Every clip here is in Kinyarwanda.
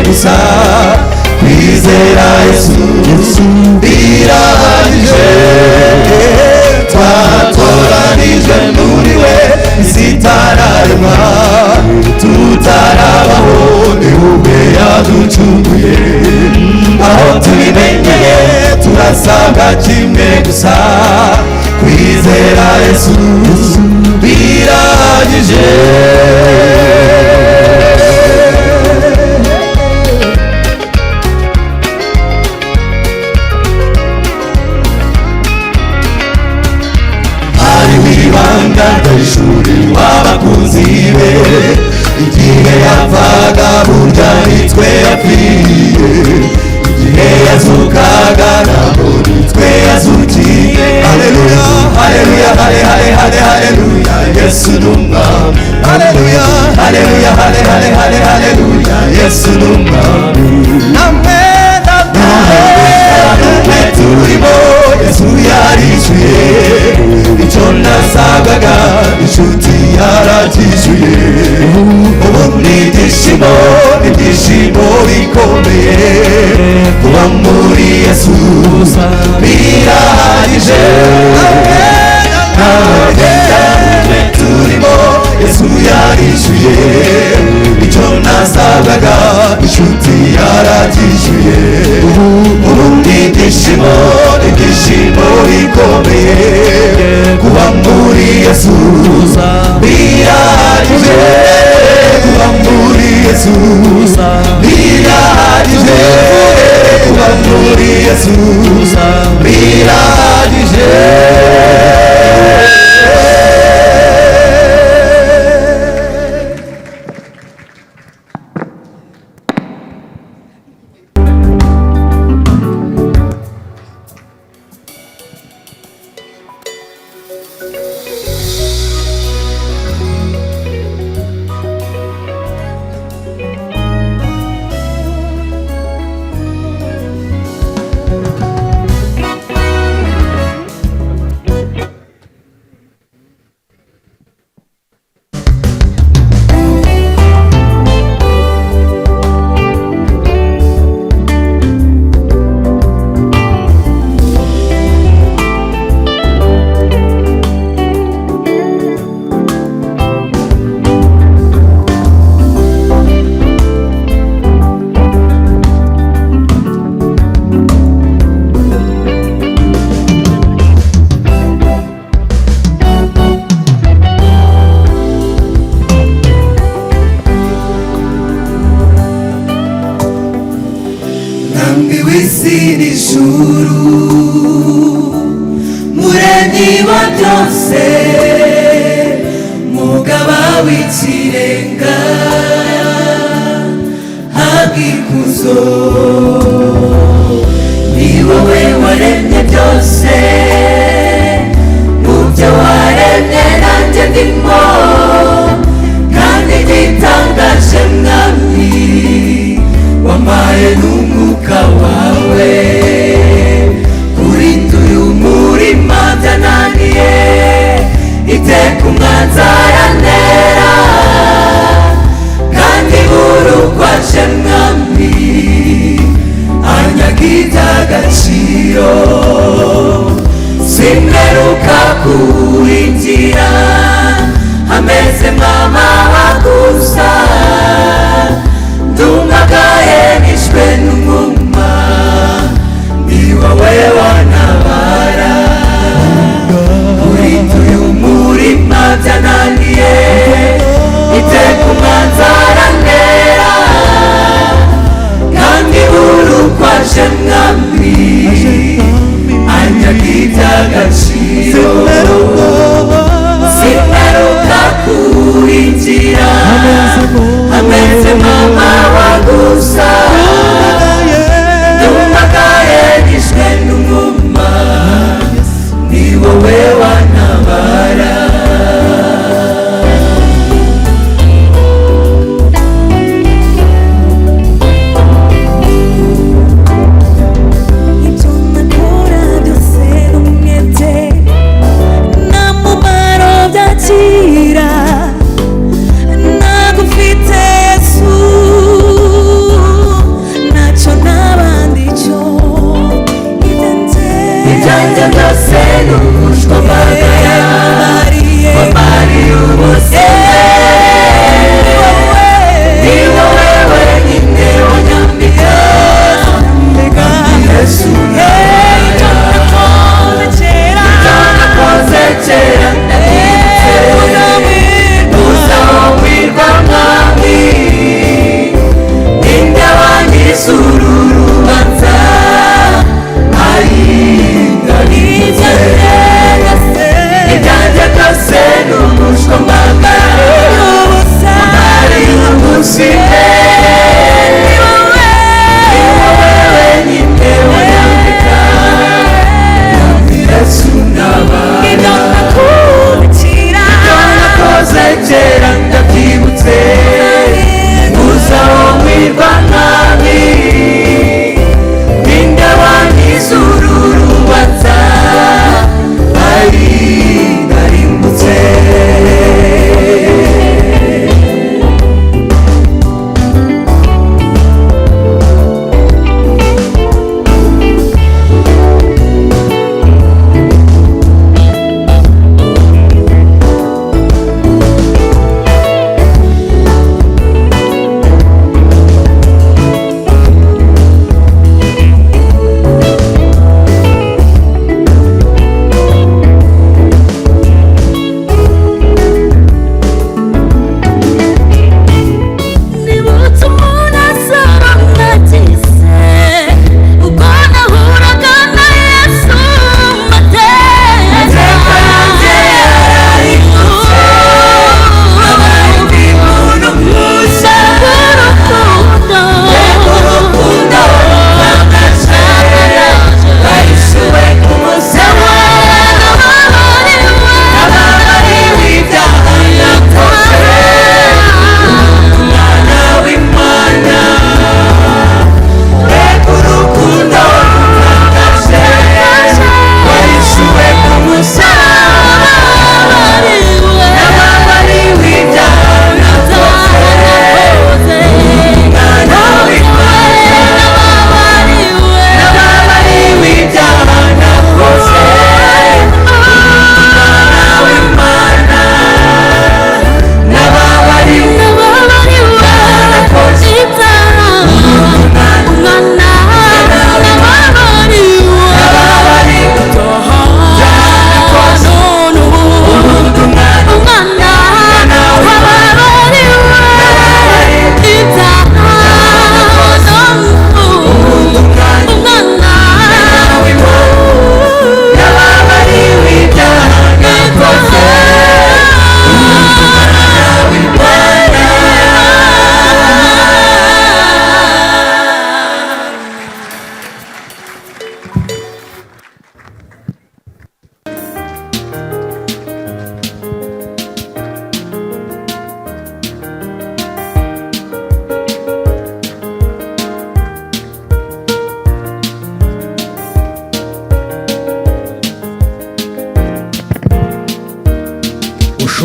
gusa kwizera Yesu birahagije twatoranijwe muri we isitararemwa tutarabaho ni we yaducunguye aho tubimenyeye turasabwa kimwe gusa kwizera Yesu birahagije ishuri w'abakunzi be igihe yapfaga burya nitwe yapfiriye igihe yazukaga ntabwo nitwe yazukiye haleluya haleluya haleluya Yesu n'umwami haleluya haleluya haleluya Yesu n'umwami namwe turimo Yesu yarishuye icyo nasabwaga inshuti yarakishuye ubu n'ibyishimo bikomeye kuba muri Yesu birahagije namwe turimo Yesu yarishuye icyo nasabwaga inshuti yarakishuye ubu n'ibyishimo bikomeye kuba muri Yesu birahagije kuba muri Yesu birahagije kuba muri Yesu birahagije Simeruka kuri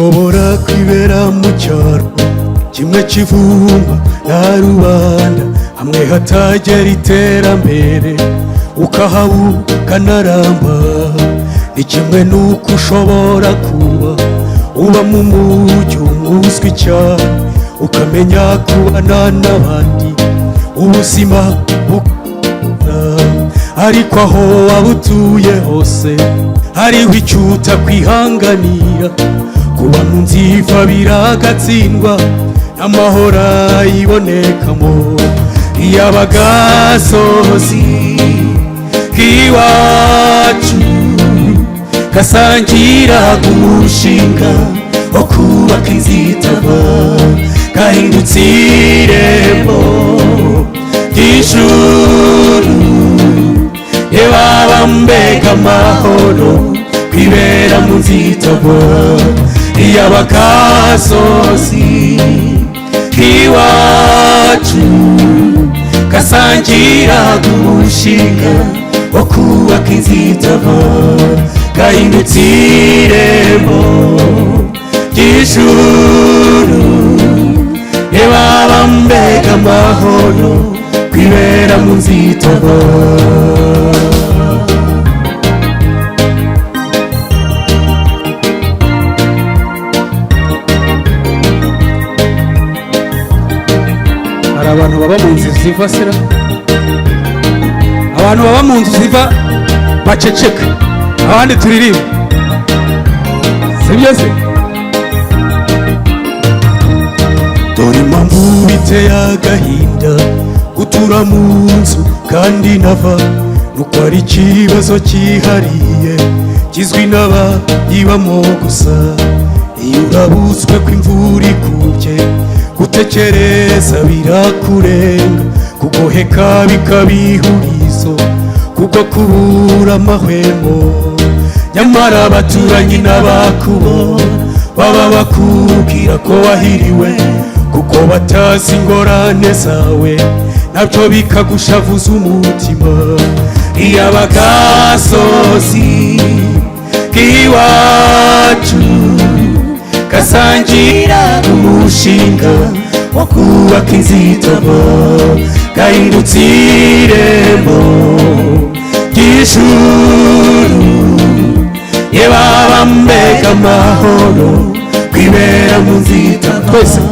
ushobora kwibera mu cyaro kimwe kivumba na rubanda, hamwe hatagera iterambere ukahabuka ukanaramba. Ni kimwe nuko ushobora kuba uba mu mujyi umuzwi cyane, ukamenya kubana n'abandi ubuzima bukora. Ariko aho waba utuye hose hariho icyo utakwihanganira, kuba mu nziva biragatsindwa n'amahoro ayibonekamo. Iy'abagasozi k'iwacu gasangiraga umushinga wo kubaka inzitaba, gahindutse irembo ry'ijuru. Yebaba mbega amahoro kwibera mu nzitaba. Iy'abagasozi k'iwacu gasangiraga umushinga wo kubaka inzitaba, gahindutse irembo ry'ijuru. Yebaba mbega amahoro kwibera mu nzitaba. Hari abantu baba mu nzu ziva sera, abantu baba mu nzu ziva baceceka, abandi turirimba, sibyo se? Dore impamvu biteye agahinda gutura mu nzu kandi nava, nuko ari ikibazo cyihariye kizwi n'abayibamo gusa. Iyo urabutswe ko imvura ikubye gutekereza birakurenga, kugoheka bikaba ihurizo kubwo kubura amahwemo. Nyamara abaturanyi n'abakubona baba bakubwira ko wahiriwe, kuko batazi ingorane zawe nabyo bikagushavuza umutima. Iy'abagasozi k'iwacu gasangira umushinga wo kubaka inzitaba, gahindutse irembo ry'ijuru. Yebaba mbega amahoro kwibera mu nzitaba. Twese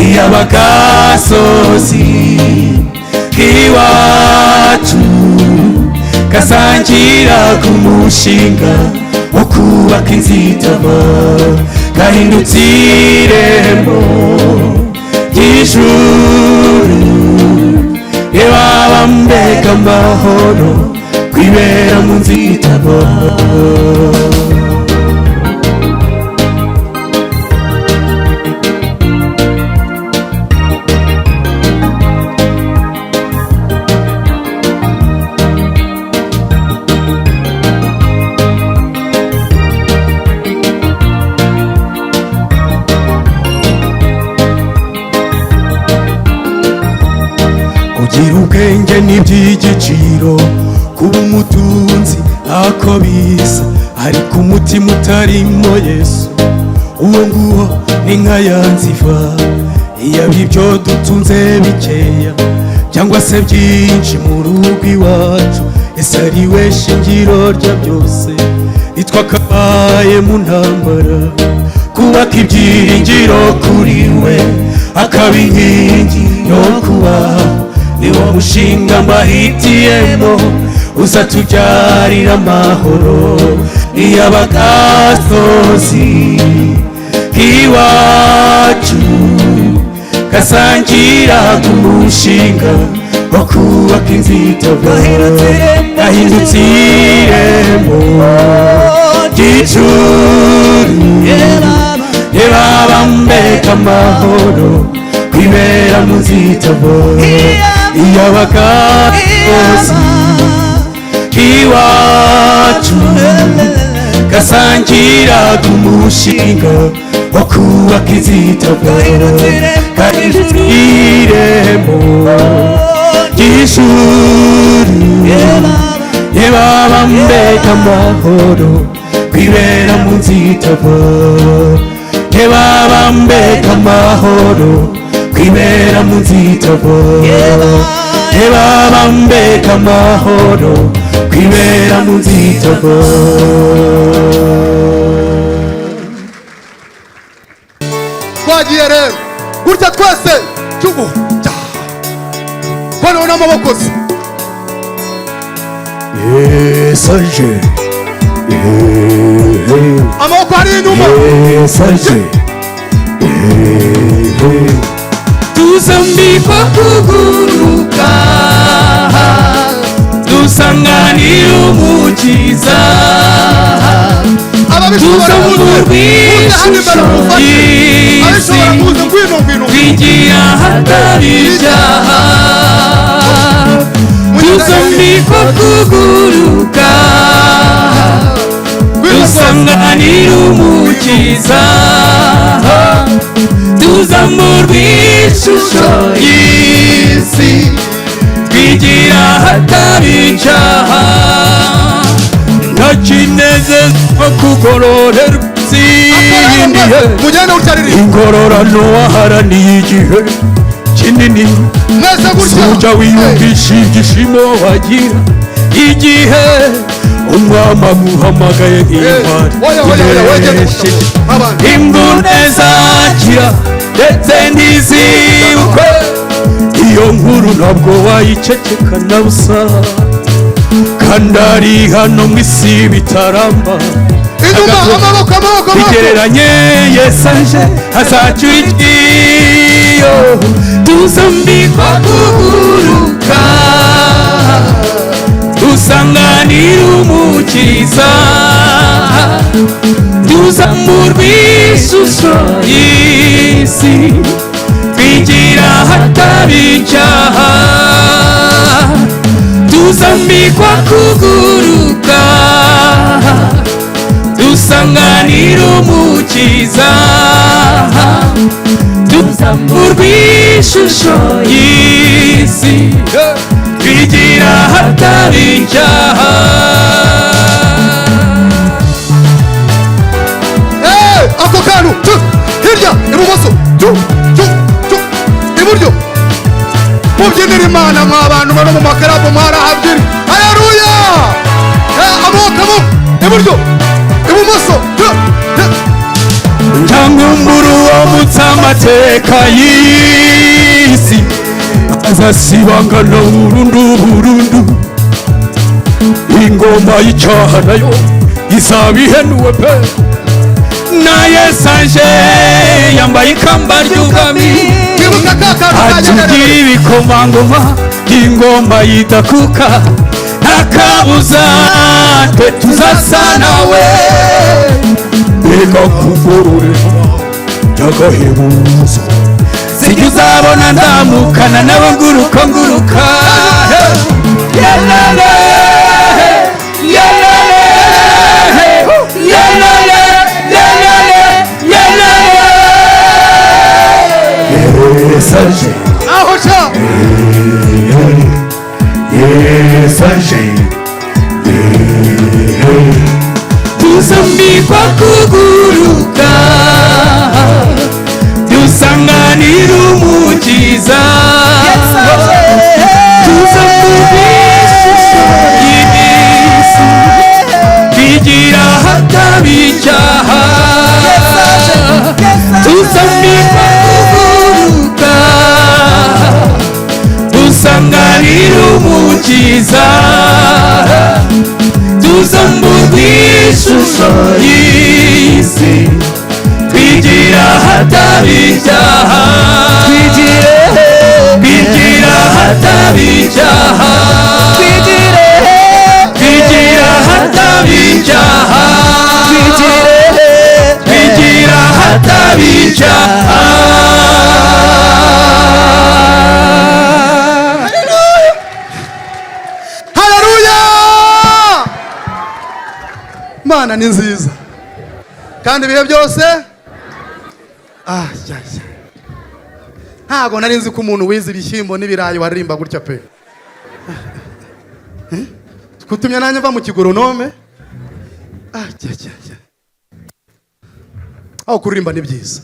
iy'abagasozi k'iwacu gasangiraga umushinga wo kubaka inzitaba, gahindutse irembo ry'ijuru. Yebaba mbega amahoro kwibera mu nzitaba. Kugira ubwenge n'iby'igiciro, kuba umutunzi ntako bisa, ariko umutima utarimo Yesu uwo nguwo ni nka ya nziva. Iyaba ibyo dutunze bikeya cyangwa se byinshi mu rugo iwacu, ese ari we shingiro rya byose, nitwakabaye mu ntambara. Kubaka ibyiringiro kuri we akaba inkingi yo kubaho, niwo mushinga mbahitiyemo uzatubyarira amahoro. Iy'abagasozi k'iwacu gasangiraga umushinga wo kubaka inzitaba, gahindutse irembo ry'ijuru. Yebaba mbega amahoro kwibera mu nzitaba. Iy'abagasozi k'iwacu gasangiraga umushinga wo kubaka inzitaba, gahindutse irembo ry'ijuru. Yebaba mbega amahoro kwibera mu nzitaba. Yebaba mbega amahoro kwibera mu nzitabo. Yebaba mbega amahoro kwibera mu nzitabo. Twagiye rero gutya twese cyubu bano n'amaboko se. Yesu aje, amaboko ari inyuma. Yesu aje, tuzambikwa kuguruka, dusanganira umukiza, tuzamurwa ishusho y'isi, twigira ahatari ibyaha. Tuzambikwa kuguruka, dusanganira umukiza, tuzamurwa ishusho y'isi, twigira ahatari icyaha. Nta kinezezwa kugororerwa utsindiye, ingororano waharaniye igihe kinini. Sujya wiyumvisha ibyishimo wagira igihe umwami aguhamagaye nk'intwari unesheje imbune zakira ndetse ntizibukwe. Iyo nkuru ntabwo wayiceceka na busa, kandi ari hano mu isi bitaramba. Bigereranye Yesu aje azacura ikiyo, tuzambikwa kuguruka, dusanganira umukiza, tuzamurwa ishusho y'isi, twigira ahatari icyaha. Tuzambikwa kuguruka, dusanganira umukiza, tuzamurwa ishusho y'isi, twigira ahatari icyaha. Ako kantu hirya ibumoso iburyo mubyinira Imana mwa bantu bari mu makarabu mwarahabyina. Haleluya! Amaboko iburyo ibumoso. Cyangwa umburu wamutse amateka y'isi, azasibangana burundu burundu. Ingoma y'icyaha nayo izaba ihenuwe pe. Na Yesu aje yambaye ikamba ry'ubwami, atugira ibikomangoma, ingoma yidakuka. Nta kabuza twe tuzasa nawe, mbega kugororerwa by'agahebuzo. Sijya uzabona ndamukana nawe nguruka nguruka. Yalale yalale yalale yalale yalale. Yesu aje aho sha. Yesu aje, tuzambikwa kuguruka, dusanganira umukiza, tuzamurwa ishusho y'isi, twigira ahatari icyaha. Tuzambikwa kuguruka, dusanganira umukiza, tuzamurwa ishusho y'isi, twigira ahatari icyaha. Twigira ahatari icyaha, twigira ahatari icyaha, twigira ahatari icyaha. Imana ni nziza kandi ibihe byose. Ntago nari nzi ko umuntu wize ibishyimbo n'ibirayi waririmba gutya pe. Kutumye nanjye mva mu kigoronome. aho kuririmba ni byiza.